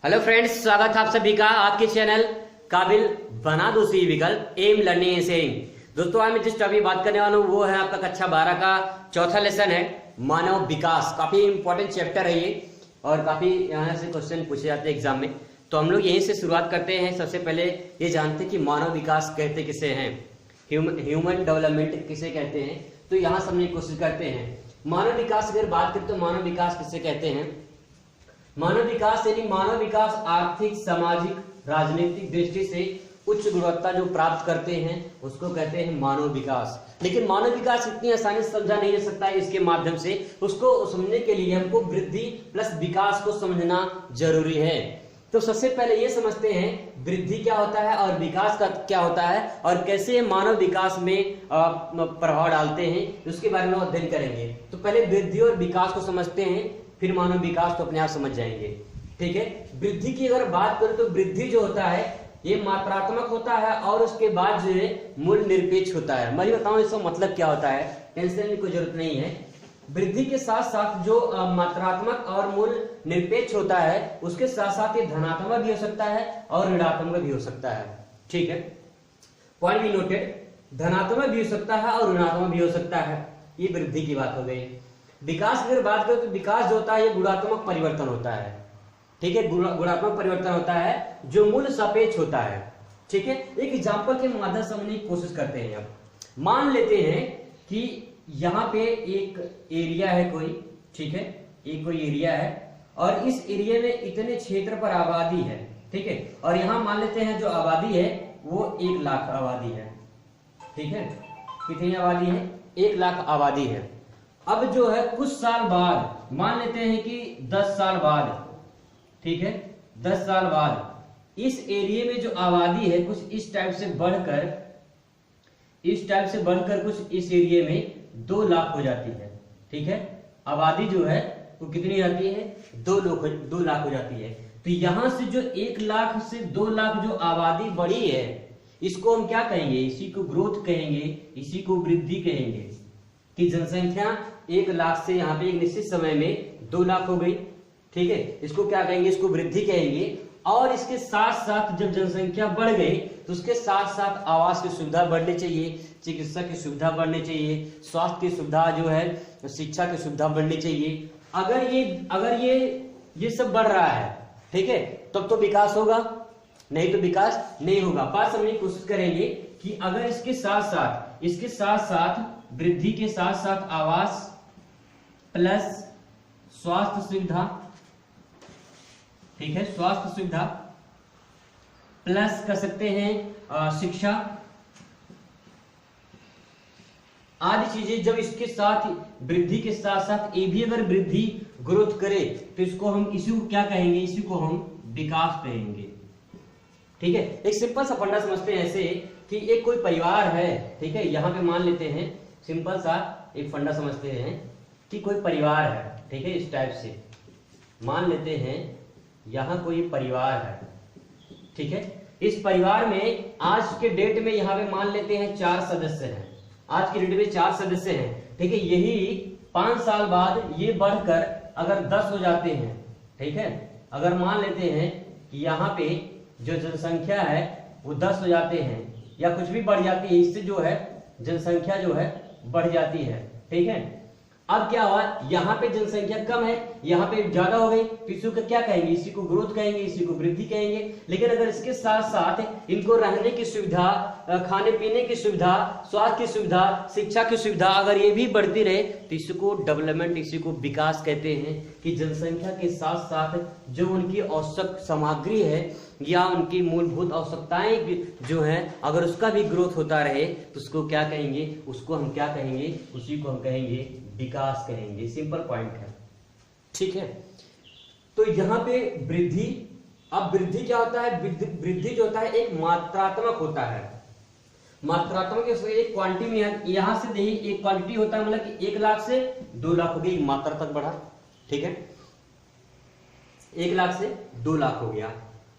Hello friends, स्वागत है आप सभी का आपके चैनल काबिल बना दो सही विकल्प एम लर्निंग एंड शेयरिंग। दोस्तों आज मैं जिस टॉपिक बात करने वाला हूँ वो है आपका कक्षा 12 का चौथा लेसन है मानव विकास। काफी इंपॉर्टेंट चैप्टर है ये और काफी यहाँ से क्वेश्चन पूछे जाते हैं एग्जाम में। तो हम लोग यहीं से शुरुआत करते हैं। सबसे पहले ये जानते हैं कि मानव विकास कहते किसे हैं, ह्यूमन डेवलपमेंट किसे कहते हैं। तो यहाँ समझने की कोशिश करते हैं। मानव विकास अगर बात करें तो मानव विकास किसे कहते हैं। मानव विकास यानी मानव विकास आर्थिक, सामाजिक, राजनीतिक दृष्टि से उच्च गुणवत्ता जो प्राप्त करते हैं उसको कहते हैं मानव विकास। लेकिन मानव विकास इतनी आसानी से समझा नहीं जा सकता है। इसके माध्यम से उसको समझने के लिए हमको वृद्धि प्लस विकास को समझना जरूरी है। तो सबसे पहले ये समझते हैं वृद्धि क्या होता है और विकास का क्या होता है और कैसे मानव विकास में प्रभाव डालते हैं, उसके बारे में अध्ययन करेंगे। तो पहले वृद्धि और विकास को समझते हैं, फिर मानव विकास तो अपने आप समझ जाएंगे। ठीक है। वृद्धि की अगर बात करें तो वृद्धि जो होता है ये मात्रात्मक होता है और उसके बाद जो है मूल निरपेक्ष होता है। मैं बताऊं इसका मतलब क्या होता है, टेंशन की कोई जरूरत नहीं है। वृद्धि के साथ साथ जो मात्रात्मक और मूल निरपेक्ष होता है उसके साथ साथ ये धनात्मक भी हो सकता है और ऋणात्मक भी हो सकता है। ठीक है, पॉइंट बी नोटेड। धनात्मक भी हो सकता है और ऋणात्मक भी हो सकता है। ये वृद्धि की बात हो गई। विकास की अगर बात करें तो विकास जो होता है ये गुणात्मक परिवर्तन होता है। ठीक है, गुणात्मक परिवर्तन होता है जो मूल सापेक्ष होता है। ठीक है, एक एग्जांपल के माध्यम से समझने की कोशिश करते हैं। अब मान लेते हैं कि यहाँ पे एक एरिया है कोई, ठीक है, एक कोई एरिया है और इस एरिया में इतने क्षेत्र पर आबादी है। ठीक है, और यहाँ मान लेते हैं जो आबादी है वो 1 लाख आबादी है। ठीक है, कितनी आबादी है? 1 लाख आबादी है। अब जो है कुछ साल बाद, मान लेते हैं कि 10 साल बाद, ठीक है, 10 साल बाद इस एरिया में जो आबादी है कुछ इस टाइप से बढ़कर कुछ इस एरिया में 2 लाख हो जाती है। ठीक है, आबादी जो है वो कितनी जाती है? 2 लाख हो जाती है। तो यहां से जो 1 लाख से 2 लाख जो आबादी बढ़ी है इसको हम क्या कहेंगे? इसी को ग्रोथ कहेंगे, इसी को वृद्धि कहेंगे। कि जनसंख्या 1 लाख से यहाँ पे एक निश्चित समय में 2 लाख हो गई। ठीक है, इसको क्या कहेंगे? इसको वृद्धि कहेंगे। और इसके साथ साथ जब जनसंख्या बढ़ गई तो उसके साथ साथ आवास की सुविधा बढ़नी चाहिए, चिकित्सा की सुविधा बढ़नी चाहिए, स्वास्थ्य की सुविधा जो है, शिक्षा की सुविधा बढ़नी चाहिए। अगर ये सब बढ़ रहा है, ठीक है, तब तो विकास होगा, नहीं तो विकास नहीं होगा। बात समझने की कोशिश करेंगे कि अगर इसके साथ साथ वृद्धि के साथ साथ आवास प्लस स्वास्थ्य सुविधा, ठीक है, स्वास्थ्य सुविधा प्लस कर सकते हैं शिक्षा आदि चीजें, जब इसके साथ वृद्धि के साथ साथ ये भी अगर वृद्धि ग्रोथ करे तो इसको हम इसी को क्या कहेंगे? इसी को हम विकास कहेंगे। ठीक है, एक सिंपल सा फंडा समझते हैं ऐसे कि एक कोई परिवार है। ठीक है, यहाँ पे मान लेते हैं सिंपल सा एक फंडा समझते हैं कि कोई परिवार है। ठीक है, इस टाइप से मान लेते हैं यहाँ कोई परिवार है। ठीक है, इस परिवार में आज के डेट में यहाँ पे मान लेते हैं 4 सदस्य हैं। आज के डेट में 4 सदस्य हैं। ठीक है, यही 5 साल बाद ये बढ़कर अगर 10 हो जाते हैं। ठीक है, अगर मान लेते हैं कि यहाँ पे जो जनसंख्या है वो 10 हो जाते हैं या कुछ भी बढ़ जाती है, इससे जो है जनसंख्या जो है बढ़ जाती है। ठीक है, अब क्या हुआ? यहाँ पे जनसंख्या कम है, यहाँ पे ज्यादा हो गई, तो इसी को क्या कहेंगे? इसी को ग्रोथ कहेंगे, इसी को वृद्धि कहेंगे। लेकिन अगर इसके साथ साथ इनको रहने की सुविधा, खाने पीने की सुविधा, स्वास्थ्य की सुविधा, शिक्षा की सुविधा अगर ये भी बढ़ती रहे तो इसी को डेवलपमेंट, इसी को विकास कहते हैं। कि जनसंख्या के साथ साथ जो उनकी आवश्यक सामग्री है या उनकी मूलभूत आवश्यकताएं जो हैं अगर उसका भी ग्रोथ होता रहे तो उसको क्या कहेंगे? उसको हम क्या कहेंगे? उसी को हम कहेंगे विकास कहेंगे। सिंपल पॉइंट है। ठीक है, तो यहाँ पे वृद्धि, अब वृद्धि क्या होता है? वृद्धि जो होता है एक मात्रात्मक होता है। मात्रात्मक एक क्वांटिटी में यहाँ से नहीं, एक क्वांटिटी होता है, मतलब कि 1 लाख से 2 लाख हो गई, मात्रा तक बढ़ा। ठीक है, 1 लाख से 2 लाख हो गया।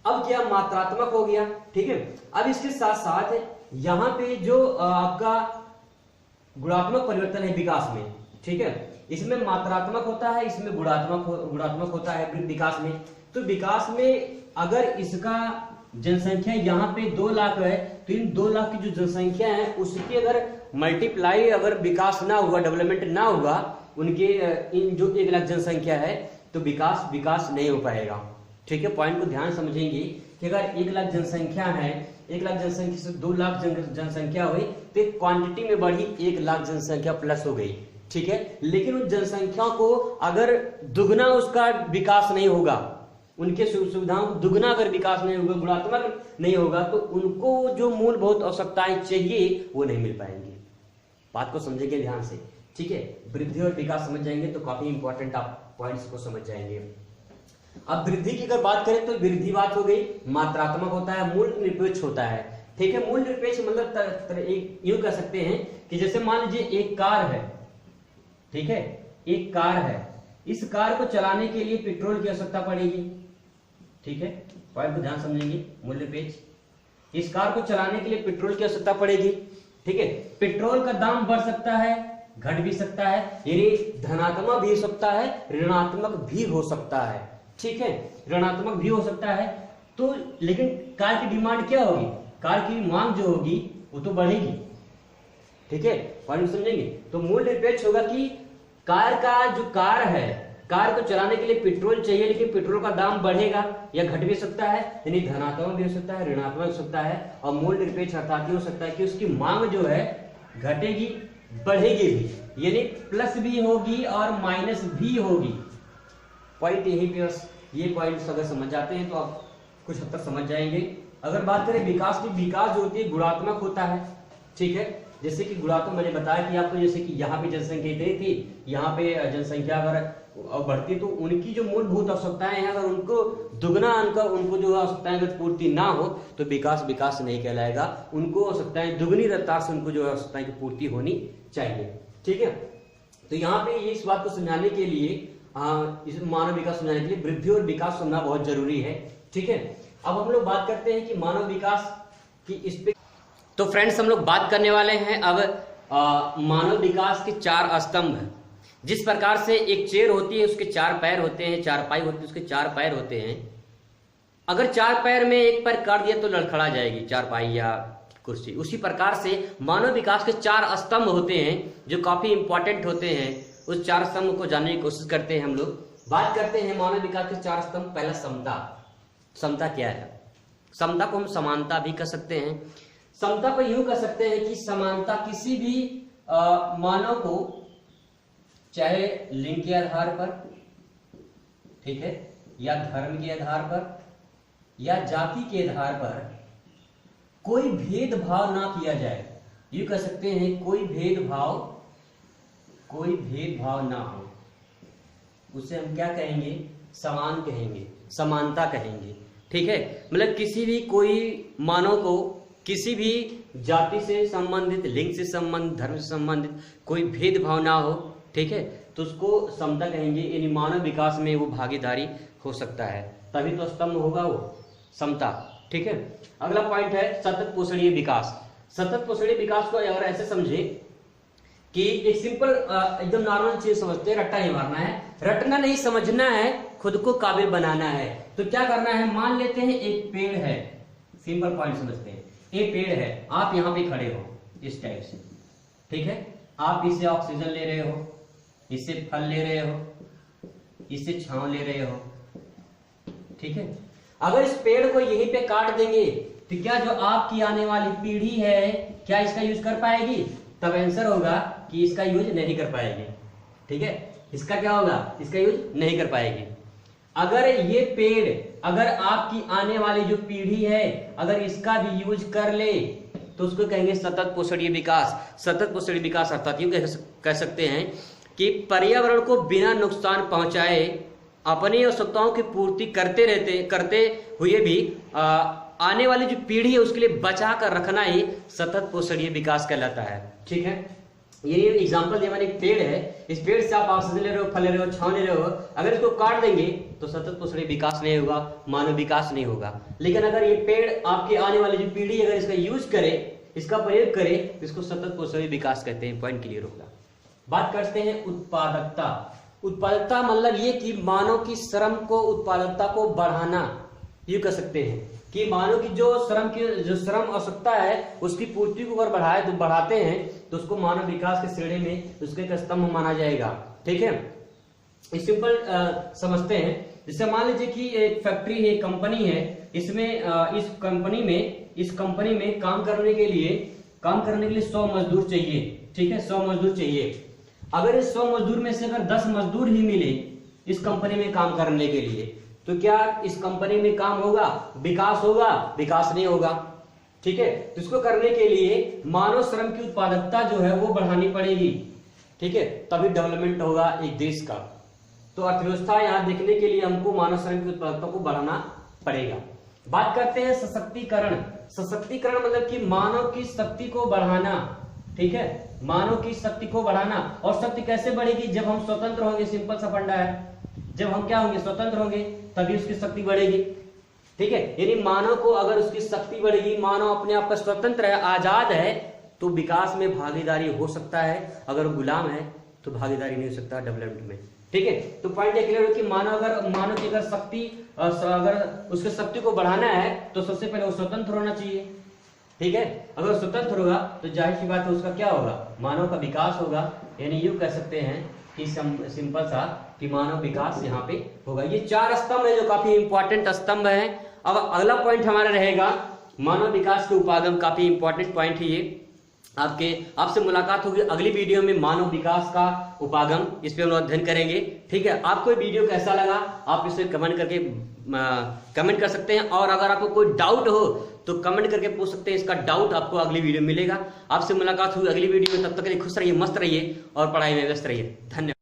अब क्या? मात्रात्मक हो गया। ठीक है, अब इसके साथ साथ यहाँ पे जो आपका गुणात्मक परिवर्तन है विकास में। ठीक है, इसमें मात्रात्मक होता है, इसमें गुणात्मक होता है विकास में। तो विकास में अगर इसका जनसंख्या यहाँ पे 2 लाख है, तो इन 2 लाख की जो जनसंख्या है उसकी अगर मल्टीप्लाई, अगर विकास ना हुआ, डेवलपमेंट ना हुआ उनके इन जो 1 लाख जनसंख्या है, तो विकास नहीं हो पाएगा। ठीक है, पॉइंट को ध्यान समझेंगे कि अगर 1 लाख जनसंख्या है, 1 लाख जनसंख्या से 2 लाख जनसंख्या हुई, तो क्वांटिटी में बढ़ी 1 लाख जनसंख्या प्लस हो गई। ठीक है, लेकिन उस जनसंख्या को अगर दुगना उसका विकास नहीं होगा, उनके सुविधाओं दुगना अगर विकास नहीं होगा, गुणात्मक नहीं होगा, तो उनको जो मूलभूत आवश्यकताएं चाहिए वो नहीं मिल पाएंगी। बात को समझेंगे ध्यान से। ठीक है, वृद्धि और विकास समझ जाएंगे तो काफी इंपॉर्टेंट आप पॉइंट्स को समझ जाएंगे। अब वृद्धि की अगर बात करें तो वृद्धि बात हो गई, मात्रात्मक होता है, मूल निरपेक्ष होता है। ठीक है, मूल निरपेक्ष मतलब यूं कह सकते हैं कि जैसे मान लीजिए एक कार है, ठीक है, एक कार है, इस कार को चलाने के लिए पेट्रोल की आवश्यकता पड़ेगी। ठीक है, पॉइंट को ध्यान समझेंगे, मूल निरपेक्ष, इस कार को चलाने के लिए पेट्रोल की आवश्यकता पड़ेगी। ठीक है, पेट्रोल का दाम बढ़ सकता है, घट भी सकता है, यानी धनात्मक भी हो सकता है, ऋणात्मक भी हो सकता है। ठीक है, ऋणात्मक भी हो सकता है, तो लेकिन कार की डिमांड क्या होगी, कार की मांग जो होगी वो तो बढ़ेगी। ठीक है, पॉइंट समझेंगे। तो मूल निरपेक्ष होगा कि कार का जो कार है, कार को चलाने के लिए पेट्रोल चाहिए, लेकिन पेट्रोल का दाम बढ़ेगा या घट भी सकता है, यानी धनात्मक भी हो सकता है, ऋणात्मक हो सकता है। और मूल निरपेक्ष अर्थात हो सकता है कि उसकी मांग जो है घटेगी बढ़ेगी भी, यानी प्लस भी होगी और माइनस भी होगी। पॉइंट यही पे, ये पॉइंट अगर समझ जाते हैं तो आप कुछ हद तक समझ जाएंगे। अगर बात करें विकास की, विकास जो होती है गुणात्मक होता है। ठीक है, जैसे कि गुणात्मक मैंने बताया कि आपको, जैसे कि यहाँ पे जनसंख्या इतनी थी, यहाँ पे जनसंख्या अगर बढ़ती तो उनकी जो मूलभूत आवश्यकताएं हैं अगर उनको दुगना आनकर उनको जो आवश्यकताएं अगर पूर्ति ना हो तो विकास नहीं कहलाएगा। उनको आवश्यकताएं दुगनी रफ्तार से उनको जो आवश्यकताएं की पूर्ति होनी चाहिए। ठीक है, तो यहाँ पे इस बात को समझाने के लिए, इस मानव विकास समझाने के लिए वृद्धि और विकास समझना बहुत जरूरी है। ठीक है, अब हम लोग बात करते हैं कि मानव विकास की इस पे, तो फ्रेंड्स हम लोग बात करने वाले हैं अब मानव विकास के 4 स्तंभ। जिस प्रकार से एक चेयर होती है उसके 4 पैर होते हैं, चारपाई होती है उसके 4 पैर होते हैं। अगर 4 पैर में एक पैर काट दिया तो लड़खड़ा जाएगी चारपाई या कुर्सी। उसी प्रकार से मानव विकास के 4 स्तंभ होते हैं जो काफी इंपॉर्टेंट होते हैं। उस 4 स्तंभ को जानने की कोशिश करते हैं हम लोग। बात करते हैं मानव विकास के 4 स्तंभ। पहला समता। समता क्या है? समता को हम समानता भी कह सकते हैं। समता को यूं कह सकते हैं कि समानता किसी भी मानव को, चाहे लिंग के आधार पर, ठीक है, या धर्म के आधार पर या जाति के आधार पर कोई भेदभाव ना किया जाए। यूं कह सकते हैं कोई भेदभाव ना हो, उसे हम क्या कहेंगे? समान कहेंगे, समानता कहेंगे। ठीक है, मतलब किसी भी कोई मानव को किसी भी जाति से संबंधित, लिंग से संबंधित, धर्म से संबंधित कोई भेदभाव ना हो, ठीक है, तो उसको समता कहेंगे। यानी मानव विकास में वो भागीदारी हो सकता है, तभी तो स्तंभ होगा वो समता। ठीक है, अगला पॉइंट है सतत पोषणीय विकास। सतत पोषणीय विकास को अगर ऐसे समझे कि एक सिंपल एकदम नॉर्मल चीज समझते हैं, रट्टा नहीं मारना है, रटना नहीं, समझना है, खुद को काबिल बनाना है। तो क्या करना है? मान लेते हैं एक पेड़ है, सिंपल पॉइंट समझते हैं। एक पेड़ है, आप यहाँ पे खड़े हो इस टाइप से, ठीक है, आप इससे ऑक्सीजन ले रहे हो, इससे फल ले रहे हो, इससे छांव ले रहे हो, ठीक है। अगर इस पेड़ को यहीं पे काट देंगे तो क्या जो आपकी आने वाली पीढ़ी है क्या इसका यूज कर पाएगी? तब आंसर होगा कि इसका यूज नहीं कर पाएगी। ठीक है, इसका क्या होगा? इसका यूज नहीं कर पाएगी। अगर ये पेड़, अगर आपकी आने वाली जो पीढ़ी है अगर इसका भी यूज कर ले तो उसको कहेंगे सतत पोषणीय विकास। सतत पोषणीय विकास अर्थात यूं कह सकते हैं कि पर्यावरण को बिना नुकसान पहुंचाए अपनी आवश्यकताओं की पूर्ति करते हुए भी आने वाली जो पीढ़ी है उसके लिए बचा कर रखना ही सतत पोषणीय विकास कहलाता है। ठीक है, ये एग्जांपल दिया मैंने, एक पेड़ है, इस पेड़ से आप ऑक्सीजन ले रहे हो, फल ले रहे हो, छांव ले रहे हो, अगर इसको काट देंगे तो सतत पोषणीय विकास नहीं होगा, मानव विकास नहीं होगा। लेकिन अगर ये पेड़ आपकी आने वाली जो पीढ़ी अगर इसका यूज करे, इसका प्रयोग करे, इसको सतत पोषणीय विकास कहते हैं। पॉइंट क्लियर होगा। बात करते हैं उत्पादकता। उत्पादकता मतलब ये कि मानव की श्रम को, उत्पादकता को बढ़ाना, ये कर सकते हैं कि मानव की जो श्रम आवश्यकता है उसकी पूर्ति को अगर बढ़ाते हैं तो उसको मानव विकास के श्रेणी में उसके एक स्तंभ माना जाएगा। ठीक है, इस सिंपल समझते हैं। जैसे मान लीजिए कि एक फैक्ट्री है, कंपनी है, इसमें इस कंपनी में काम करने के लिए 100 मजदूर चाहिए। ठीक है, 100 मजदूर चाहिए। अगर इस 100 मजदूर में से अगर 10 मजदूर ही मिले इस कंपनी में काम करने के लिए, तो क्या इस कंपनी में काम होगा, विकास होगा? विकास नहीं होगा। ठीक है, तो इसको करने के लिए मानव श्रम की उत्पादकता जो है वो बढ़ानी पड़ेगी। ठीक है, तभी डेवलपमेंट होगा एक देश का। तो अर्थव्यवस्था यहाँ देखने के लिए हमको मानव श्रम की उत्पादकता को बढ़ाना पड़ेगा। बात करते हैं सशक्तिकरण। सशक्तिकरण मतलब कि मानव की शक्ति को बढ़ाना। ठीक है, मानव की शक्ति को बढ़ाना। और शक्ति कैसे बढ़ेगी? जब हम स्वतंत्र होंगे। सिंपल सा फंडा है, जब हम क्या होंगे, स्वतंत्र होंगे, तभी उसकी शक्ति बढ़ेगी। ठीक है, यानी मानव को अगर उसकी शक्ति बढ़ेगी, मानव अपने आप का स्वतंत्र है, आजाद है, तो विकास में भागीदारी हो सकता है। अगर गुलाम है तो भागीदारी नहीं हो सकता डेवलपमेंट में। ठीक है, तो पॉइंट ये क्लियर हो कि मानव की अगर शक्ति, अगर उसके शक्ति को बढ़ाना है तो सबसे पहले वो स्वतंत्र होना चाहिए। ठीक है, अगर स्वतंत्र होगा तो जाहिर सी बात है उसका क्या होगा, मानव का विकास होगा। यानी यूं कह सकते हैं कि सिंपल सा कि मानव विकास यहाँ पे होगा। ये 4 स्तंभ है जो काफी इंपॉर्टेंट स्तंभ है। अब अगला पॉइंट हमारा रहेगा मानव विकास के उपागम। काफी इंपॉर्टेंट पॉइंट है ये। आपसे मुलाकात होगी अगली वीडियो में मानव विकास का उपागम, इस पे हम लोग अध्ययन करेंगे। ठीक है, आपको ये वीडियो कैसा लगा आप इसे कमेंट कर सकते हैं। और अगर आपको कोई डाउट हो तो कमेंट करके पूछ सकते हैं। इसका डाउट आपको अगली वीडियो में मिलेगा। आपसे मुलाकात हुई अगली वीडियो में। तब तक के लिए खुश रहिए, मस्त रहिए और पढ़ाई में व्यस्त रहिए। धन्यवाद।